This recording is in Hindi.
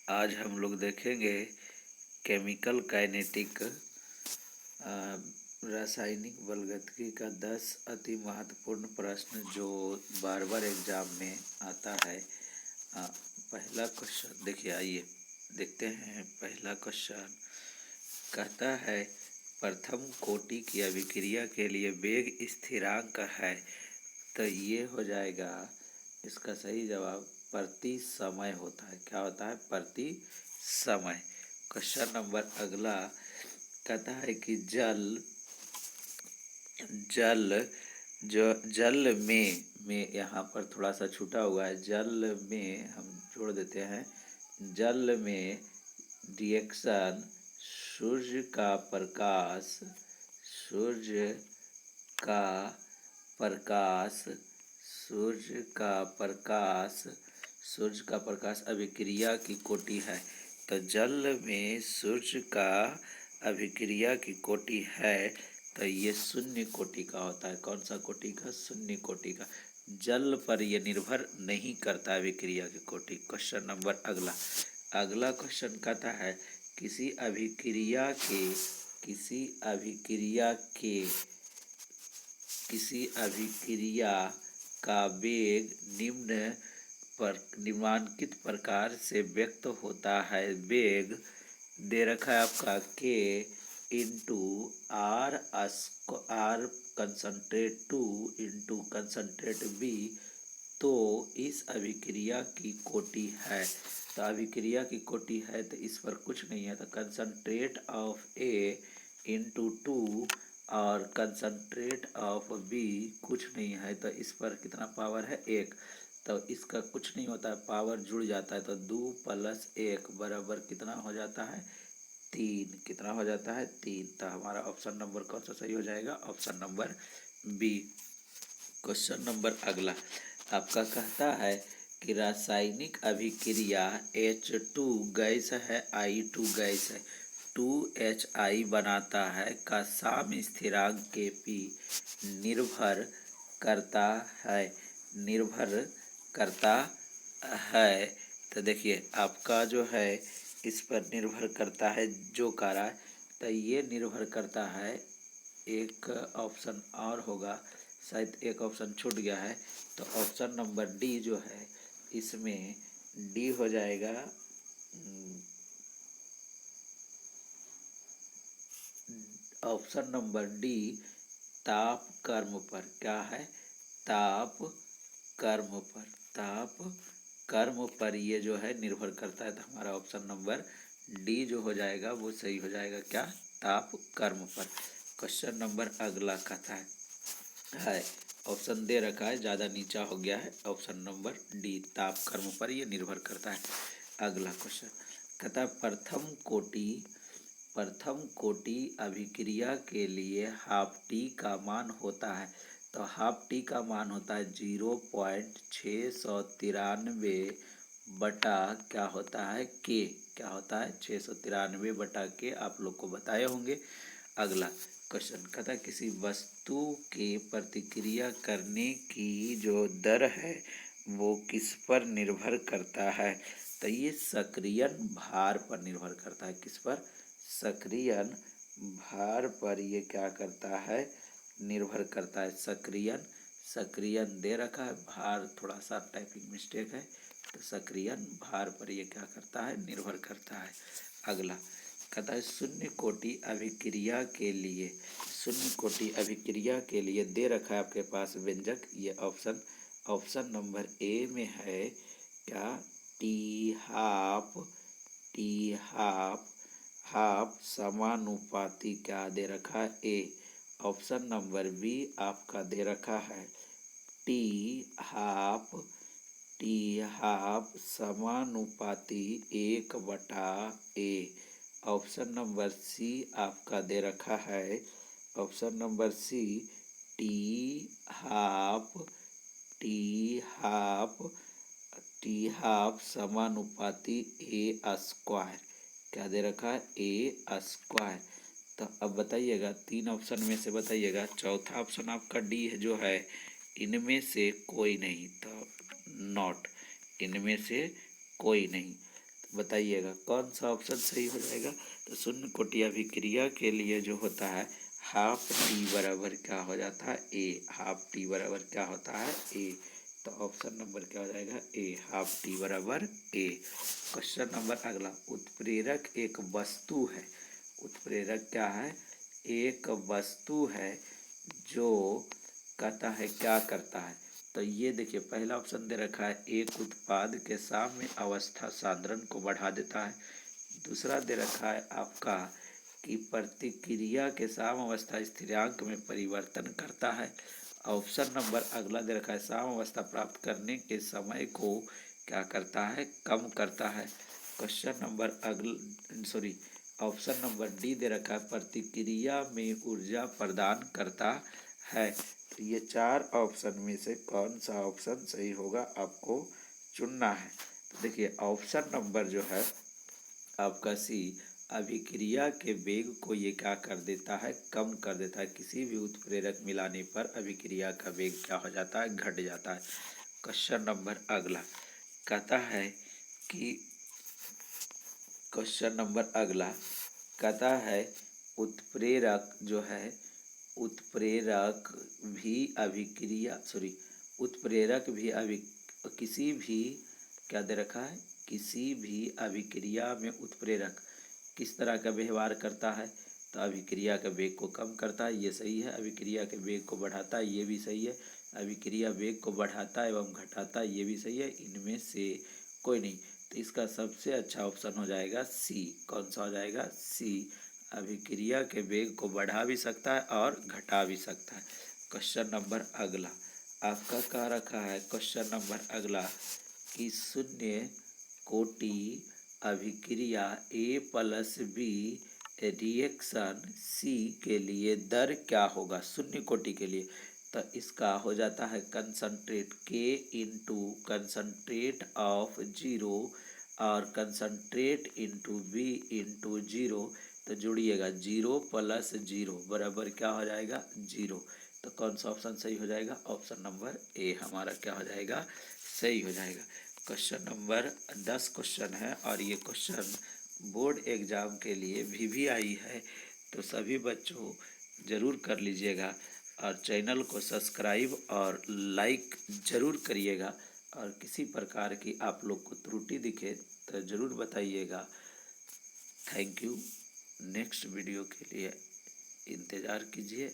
आज हम लोग देखेंगे केमिकल काइनेटिक रासायनिक बलगतिकी का 10 अति महत्वपूर्ण प्रश्न जो बार बार एग्जाम में आता है। पहला क्वेश्चन देखिए, आइए देखते हैं। पहला क्वेश्चन कहता है प्रथम कोटि की अभिक्रिया के लिए वेग स्थिरांक है, तो ये हो जाएगा इसका सही जवाब प्रति समय होता है। क्या होता है? प्रति समय। क्वेश्चन नंबर अगला कहता है कि जल जल में यहाँ पर थोड़ा सा छूटा हुआ है। जल में हम जोड़ देते हैं। जल में रिएक्शन सूर्य का प्रकाश सूर्य का प्रकाश सूर्य का प्रकाश सूर्य का प्रकाश अभिक्रिया की कोटि है। तो जल में सूर्य का अभिक्रिया की कोटि है, तो ये शून्य कोटि का होता है। कौन सा कोटि का? शून्य कोटि का। जल पर ये निर्भर नहीं करता अभिक्रिया की कोटि। क्वेश्चन नंबर अगला क्वेश्चन कहता है किसी अभिक्रिया के किसी अभिक्रिया का वेग निम्नांकित प्रकार से व्यक्त होता है। वेग दे रखा है आपका k into R concentrate 2 into concentrate B, तो इस अभिक्रिया की कोटि है। तो अभिक्रिया की कोटि है तो इस पर कुछ नहीं है, तो कंसंट्रेट ऑफ ए इंटू 2 और कंसंट्रेट ऑफ बी कुछ नहीं है, तो इस पर कितना पावर है? 1। तो इसका कुछ नहीं होता है, पावर जुड़ जाता है, तो 2 + 1 बराबर कितना हो जाता है? 3। कितना हो जाता है? 3। तो हमारा ऑप्शन नंबर कौन सा सही हो जाएगा? Option number B. Question number अगला आपका कहता है कि रासायनिक अभिक्रिया H2 गैस है, I2 गैस है, 2HI बनाता है का साम स्थिरांक Kp निर्भर करता है तो देखिए आपका जो है इस पर निर्भर करता है जो कह रहा है, तो ये निर्भर करता है। एक ऑप्शन और होगा, शायद एक ऑप्शन छूट गया है, तो ऑप्शन नंबर डी जो है इसमें डी हो जाएगा। ऑप्शन नंबर डी ताप कर्म पर। क्या है? ताप कर्म पर ये जो है निर्भर करता है। तो हमारा ऑप्शन नंबर डी जो हो जाएगा वो सही हो जाएगा। क्या? ताप कर्म पर। क्वेश्चन नंबर अगला कहता है ऑप्शन दे रखा है, ज़्यादा नीचा हो गया है। ऑप्शन नंबर डी ताप कर्म पर ये निर्भर करता है। अगला क्वेश्चन कहता है प्रथम कोटि अभिक्रिया के लिए हाफ टी का मान होता है। तो हाफ टी का मान होता है 0.693 बटा क्या होता है? के। क्या होता है? 693 बटा के। आप लोग को बताए होंगे। अगला क्वेश्चन कहता है किसी वस्तु के प्रतिक्रिया करने की जो दर है वो किस पर निर्भर करता है? तो ये सक्रियण भार पर निर्भर करता है। किस पर? सक्रियण भार पर ये क्या करता है? निर्भर करता है। सक्रियण दे रखा है, भार थोड़ा सा टाइपिंग मिस्टेक है, तो सक्रियण भार पर ये क्या करता है? निर्भर करता है। अगला कहता है शून्य कोटि अभिक्रिया के लिए दे रखा है आपके पास व्यंजक। ये ऑप्शन नंबर ए में है। क्या? टी हाफ समानुपाती क्या दे रखा है? ए। ऑप्शन नंबर बी आपका दे रखा है टी हाफ समानुपाती 1/A। ऑप्शन नंबर सी आपका दे रखा है। Option number C half T half समानुपाती A²। क्या दे रखा है? A²। तो अब बताइएगा, 3 ऑप्शन में से बताइएगा। चौथा ऑप्शन आपका डी जो है इनमें से कोई नहीं, तो नॉट, इनमें से कोई नहीं। बताइएगा कौन सा ऑप्शन सही हो जाएगा। तो शून्य कोटि अभिक्रिया के लिए जो होता है हाफ टी बराबर क्या हो जाता है ए, हाफ टी बराबर क्या होता है ए। तो ऑप्शन नंबर क्या हो जाएगा ए, हाफ टी बराबर ए। क्वेश्चन नंबर अगला, उत्प्रेरक एक वस्तु है। उत्प्रेरक क्या है, एक वस्तु है जो कहता है क्या करता है। तो ये देखिए पहला ऑप्शन दे रखा है एक उत्पाद के साम्य अवस्था सांद्रण को बढ़ा देता है। दूसरा दे रखा है आपका कि प्रतिक्रिया के साम्य अवस्था स्थिरांक में परिवर्तन करता है। ऑप्शन नंबर अगला दे रखा है साम्य अवस्था प्राप्त करने के समय को क्या करता है, कम करता है। Question number option number D दे रखा है प्रतिक्रिया में ऊर्जा प्रदान करता है। तो ये चार ऑप्शन में से कौन सा ऑप्शन सही होगा आपको चुनना है। तो देखिए ऑप्शन नंबर जो है आपका सी, अभिक्रिया के वेग को ये क्या कर देता है, कम कर देता है। किसी भी उत्प्रेरक मिलाने पर अभिक्रिया का वेग क्या हो जाता है, घट जाता है। क्वेश्चन नंबर अगला कहता है कि क्वेश्चन नंबर अगला कहता है उत्प्रेरक जो है, उत्प्रेरक भी अभिक्रिया उत्प्रेरक भी किसी भी क्या दे रखा है, किसी भी अभिक्रिया में उत्प्रेरक किस तरह का व्यवहार करता है। तो अभिक्रिया के वेग को कम करता है, ये सही है। अभिक्रिया के वेग को बढ़ाता है, ये भी सही है। अभिक्रिया वेग को बढ़ाता एवं घटाता है, ये भी सही है। इनमें से कोई नहीं। तो इसका सबसे अच्छा ऑप्शन हो जाएगा सी। कौन सा हो जाएगा, सी। अभिक्रिया के वेग को बढ़ा भी सकता है और घटा भी सकता है। क्वेश्चन नंबर अगला आपका कह रखा है, क्वेश्चन नंबर अगला कि शून्य कोटि अभिक्रिया ए प्लस बी रिएक्शन सी के लिए दर क्या होगा, शून्य कोटि के लिए। तो इसका हो जाता है कंसंट्रेट के इंटू कंसंट्रेट ऑफ जीरो और concentrate into B into zero. तो जोड़िएगा जीरो प्लस जीरो बराबर क्या हो जाएगा, जीरो। तो कौन सा ऑप्शन सही हो जाएगा, ऑप्शन नंबर ए हमारा क्या हो जाएगा, सही हो जाएगा। क्वेश्चन नंबर 10 क्वेश्चन है और ये क्वेश्चन बोर्ड एग्ज़ाम के लिए भी आई है। तो सभी बच्चों ज़रूर कर लीजिएगा और चैनल को सब्सक्राइब और लाइक ज़रूर करिएगा। और किसी प्रकार की आप लोग को त्रुटि दिखे तो ज़रूर बताइएगा। Thank you. नेक्स्ट वीडियो के लिए इंतज़ार कीजिए।